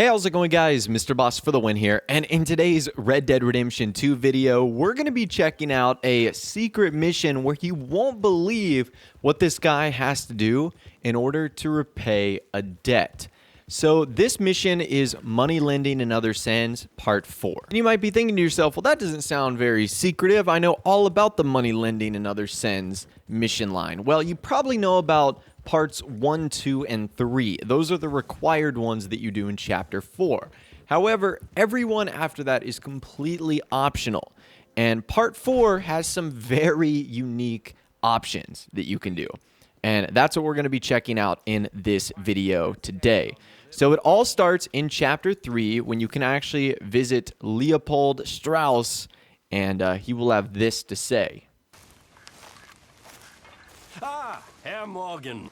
Hey, how's it going, guys? Mr. Boss for the win here, and in today's Red Dead Redemption 2 video, we're going to be checking out a secret mission where you won't believe what this guy has to do in order to repay a debt. So this mission is Money Lending and Other Sins, Part 4. And you might be thinking to yourself, well, that doesn't sound very secretive. I know all about the Money Lending and Other Sins mission line. Well, you probably know about Parts 1, 2, and 3. Those are the required ones that you do in Chapter 4. However, everyone after that is completely optional. And Part 4 has some very unique options that you can do. And that's what we're going to be checking out in this video today. So it all starts in Chapter 3 when you can actually visit Leopold Strauss, and he will have this to say. Ah, Herr Morgan.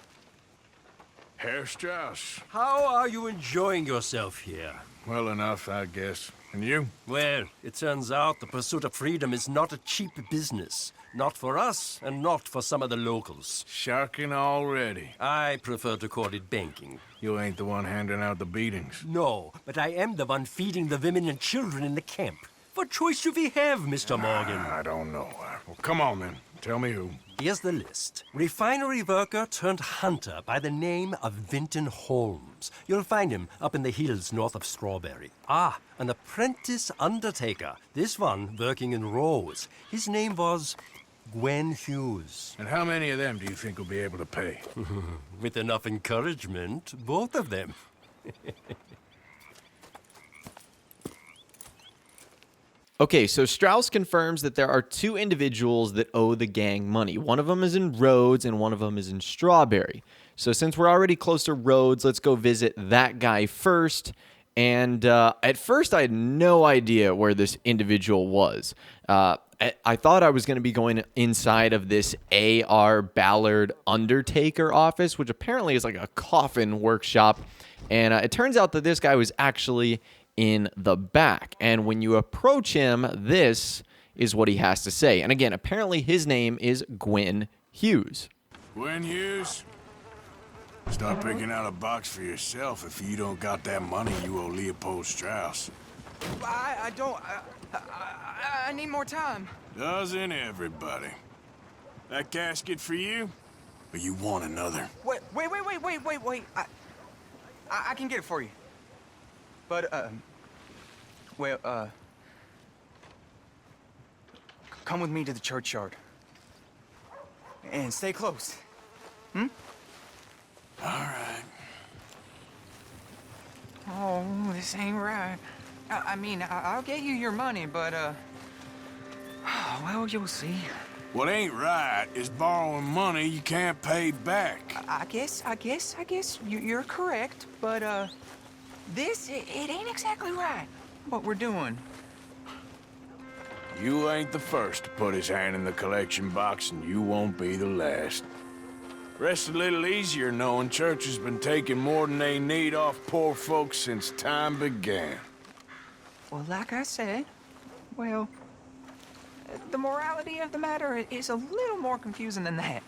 Herr Strauss. How are you enjoying yourself here? Well enough, I guess. And you? Well, it turns out the pursuit of freedom is not a cheap business. Not for us, and not for some of the locals. Sharking already. I prefer to call it banking. You ain't the one handing out the beatings. No, but I am the one feeding the women and children in the camp. What choice do we have, Mr. Morgan? I don't know. Well, come on then. Tell me who. Here's the list. Refinery worker turned hunter by the name of Winton Holmes. You'll find him up in the hills north of Strawberry. Ah, an apprentice undertaker. This one working in Rhodes. His name was Gwen Hughes. And how many of them do you think will be able to pay? With enough encouragement, both of them. Okay, so Strauss confirms that there are two individuals that owe the gang money. One of them is in Rhodes and one of them is in Strawberry. So since we're already close to Rhodes, let's go visit that guy first. And at first, I had no idea where this individual was. I thought I was going to be going inside of this A.R. Ballard Undertaker office, which apparently is like a coffin workshop. And it turns out that this guy was actually in the back. And when you approach him, this is what he has to say. And again, apparently his name is Gwen Hughes. Gwen Hughes? Start picking out a box for yourself if you don't got that money you owe Leopold Strauss. I don't. I need more time. Doesn't everybody? That casket for you? Or you want another? Wait. I can get it for you. But, come with me to the churchyard. And stay close. Hmm? All right. Oh, this ain't right. I mean, I'll get you your money, but, well, you'll see. What ain't right is borrowing money you can't pay back. I guess you're correct, but, it ain't exactly right, what we're doing. You ain't the first to put his hand in the collection box, and you won't be the last. Rest a little easier knowing church has been taking more than they need off poor folks since time began. Well, like I said, well, the morality of the matter is a little more confusing than that.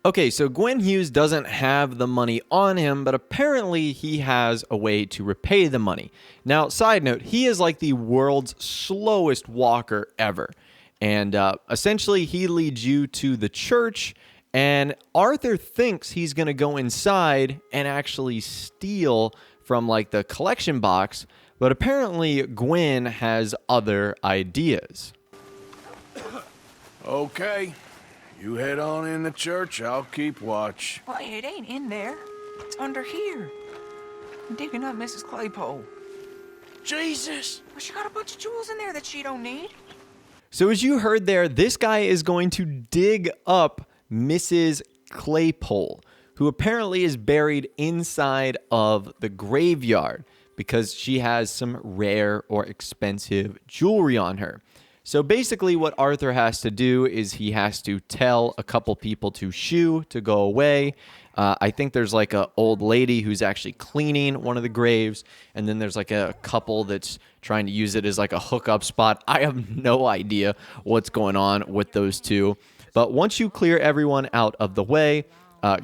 Okay, so Gwen Hughes doesn't have the money on him, but apparently he has a way to repay the money. Now, side note, he is like the world's slowest walker ever. And essentially, he leads you to the church, and Arthur thinks he's going to go inside and actually steal from, like, the collection box, but apparently Gwen has other ideas. Okay. You head on in the church, I'll keep watch. Well, it ain't in there. It's under here. I'm digging up Mrs. Claypole. Jesus! Well, she got a bunch of jewels in there that she don't need. So as you heard there, this guy is going to dig up Mrs. Claypole, who apparently is buried inside of the graveyard because she has some rare or expensive jewelry on her. So basically what Arthur has to do is he has to tell a couple people to shoo, to go away. I think there's like an old lady who's actually cleaning one of the graves. And then there's like a couple that's trying to use it as like a hookup spot. I have no idea what's going on with those two. But once you clear everyone out of the way,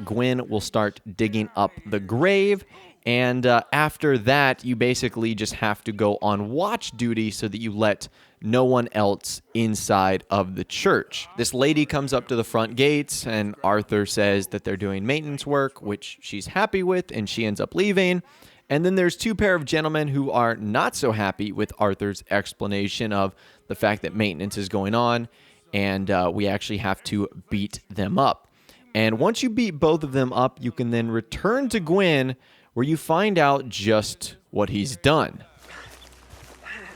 Gwyn will start digging up the grave. And after that, you basically just have to go on watch duty so that you let no one else inside of the church. This lady comes up to the front gates, and Arthur says that they're doing maintenance work, which she's happy with, and she ends up leaving. And then there's two pair of gentlemen who are not so happy with Arthur's explanation of the fact that maintenance is going on, and we actually have to beat them up. And once you beat both of them up, you can then return to Gwyn, where you find out just what he's done.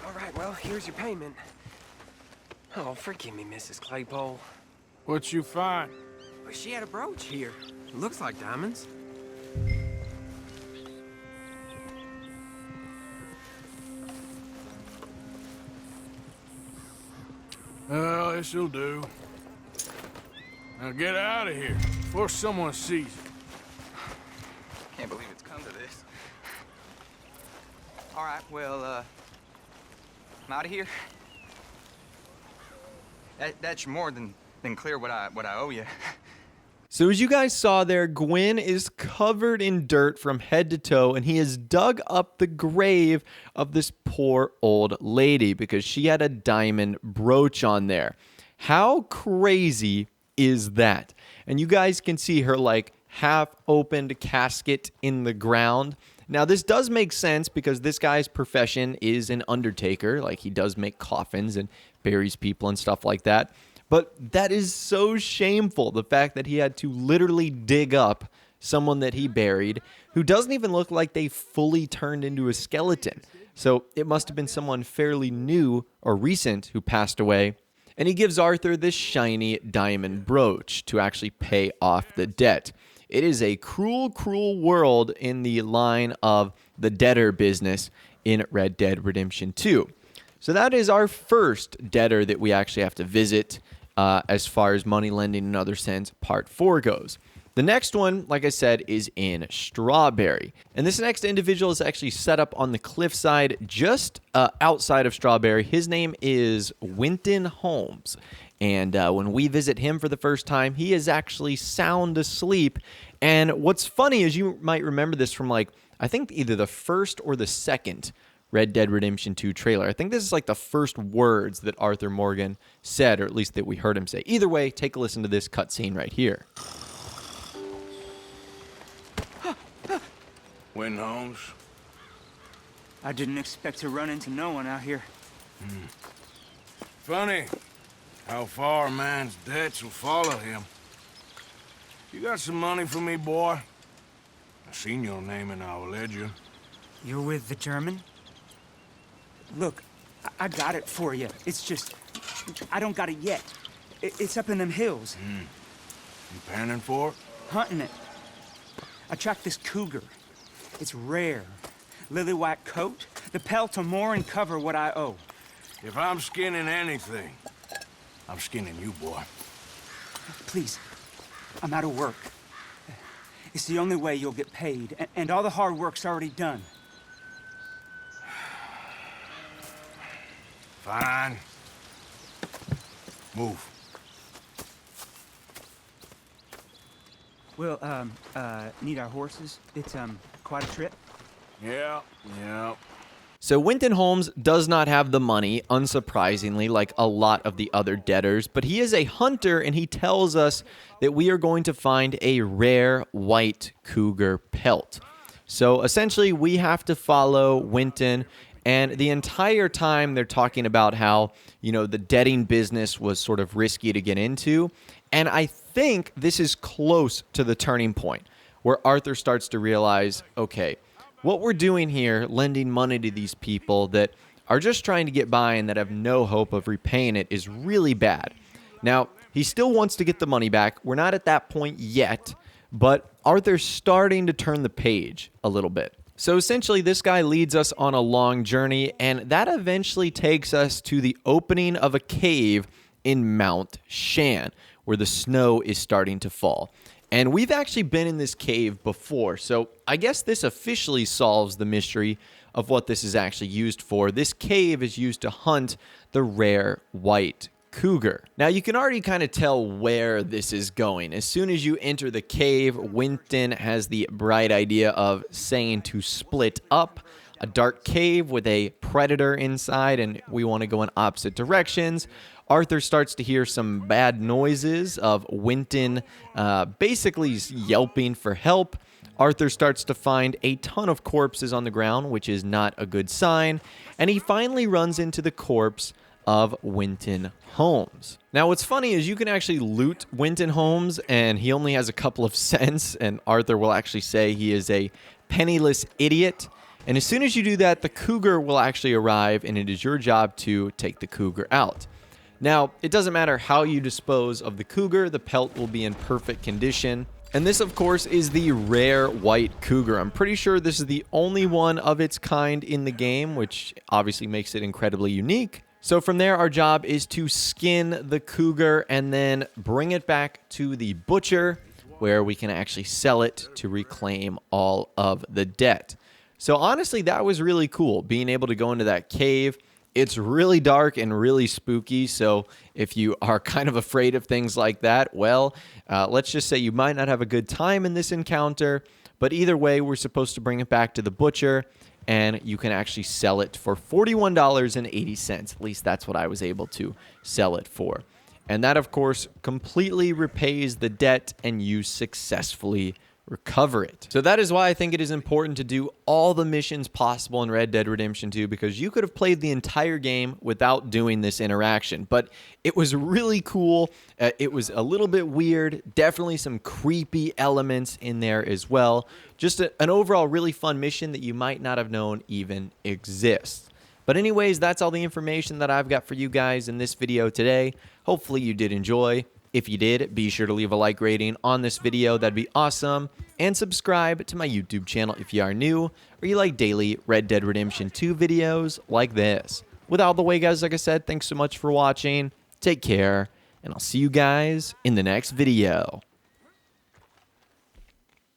All right, well, here's your payment. Oh, forgive me, Mrs. Claypole. What you find? Well, she had a brooch here. It looks like diamonds. Well, this'll do. Now get out of here before someone sees you. Can't believe it's come to this. All right, well, I'm out of here. That's more than clear what I owe you. So as you guys saw there, Gwyn is covered in dirt from head to toe, and he has dug up the grave of this poor old lady because she had a diamond brooch on there. How crazy is that? And you guys can see her like half-opened casket in the ground. Now, this does make sense because this guy's profession is an undertaker. Like, he does make coffins and buries people and stuff like that. But that is so shameful, the fact that he had to literally dig up someone that he buried who doesn't even look like they fully turned into a skeleton. So it must have been someone fairly new or recent who passed away. And he gives Arthur this shiny diamond brooch to actually pay off the debt. It is a cruel, cruel world in the line of the debtor business in Red Dead Redemption 2. So that is our first debtor that we actually have to visit as far as money lending and other sins part 4 goes. The next one, like I said, is in Strawberry. And this next individual is actually set up on the cliffside just outside of Strawberry. His name is Winton Holmes. And when we visit him for the first time, he is actually sound asleep. And what's funny is you might remember this from like, I think either the first or the second Red Dead Redemption 2 trailer. I think this is like the first words that Arthur Morgan said, or at least that we heard him say. Either way, take a listen to this cutscene right here. Winton Holmes. I didn't expect to run into no one out here. Funny how far a man's debts will follow him. You got some money for me, boy? I seen your name in our ledger. You're with the German? Look, I got it for you. It's just, I don't got it yet. It's up in them hills. You panning for it? Hunting it. I tracked this cougar. It's rare. Lily white coat, the pelt to more and cover what I owe. If I'm skinning anything, I'm skinning you, boy. Please, I'm out of work. It's the only way you'll get paid, and all the hard work's already done. Fine. Move. We'll, need our horses. It's, quite a trip. Yeah. So Winton Holmes does not have the money, unsurprisingly, like a lot of the other debtors, but he is a hunter, and he tells us that we are going to find a rare white cougar pelt. So essentially, we have to follow Winton, and the entire time they're talking about how, the debting business was sort of risky to get into, and I think this is close to the turning point where Arthur starts to realize, okay, what we're doing here, lending money to these people that are just trying to get by and that have no hope of repaying it, is really bad. Now, he still wants to get the money back. We're not at that point yet, but Arthur's starting to turn the page a little bit. So essentially, this guy leads us on a long journey, and that eventually takes us to the opening of a cave in Mount Shan, where the snow is starting to fall. And we've actually been in this cave before, so I guess this officially solves the mystery of what this is actually used for. This cave is used to hunt the rare white cougar. Now you can already kind of tell where this is going. As soon as you enter the cave, Winton has the bright idea of saying to split up. A dark cave with a predator inside, and we want to go in opposite directions. Arthur starts to hear some bad noises of Winton basically yelping for help. Arthur starts to find a ton of corpses on the ground, which is not a good sign, and he finally runs into the corpse of Winton Holmes. Now, what's funny is you can actually loot Winton Holmes, and he only has a couple of cents, and Arthur will actually say he is a penniless idiot. And as soon as you do that, the cougar will actually arrive, and it is your job to take the cougar out. Now, it doesn't matter how you dispose of the cougar, the pelt will be in perfect condition. And this, of course, is the rare white cougar. I'm pretty sure this is the only one of its kind in the game, which obviously makes it incredibly unique. So from there, our job is to skin the cougar and then bring it back to the butcher, where we can actually sell it to reclaim all of the debt. So honestly, that was really cool, being able to go into that cave. It's really dark and really spooky, so if you are kind of afraid of things like that, well, let's just say you might not have a good time in this encounter, but either way, we're supposed to bring it back to the butcher, and you can actually sell it for $41.80. At least that's what I was able to sell it for. And that, of course, completely repays the debt, and you successfully recover it. So that is why I think it is important to do all the missions possible in Red Dead Redemption 2, because you could have played the entire game without doing this interaction. But it was really cool. It was a little bit weird. Definitely some creepy elements in there as well. Just an overall really fun mission that you might not have known even exists. But anyways, that's all the information that I've got for you guys in this video today. Hopefully you did enjoy. If you did, be sure to leave a like rating on this video. That'd be awesome. And subscribe to my YouTube channel if you are new or you like daily Red Dead Redemption 2 videos like this. With all the way, guys, like I said, thanks so much for watching. Take care, and I'll see you guys in the next video.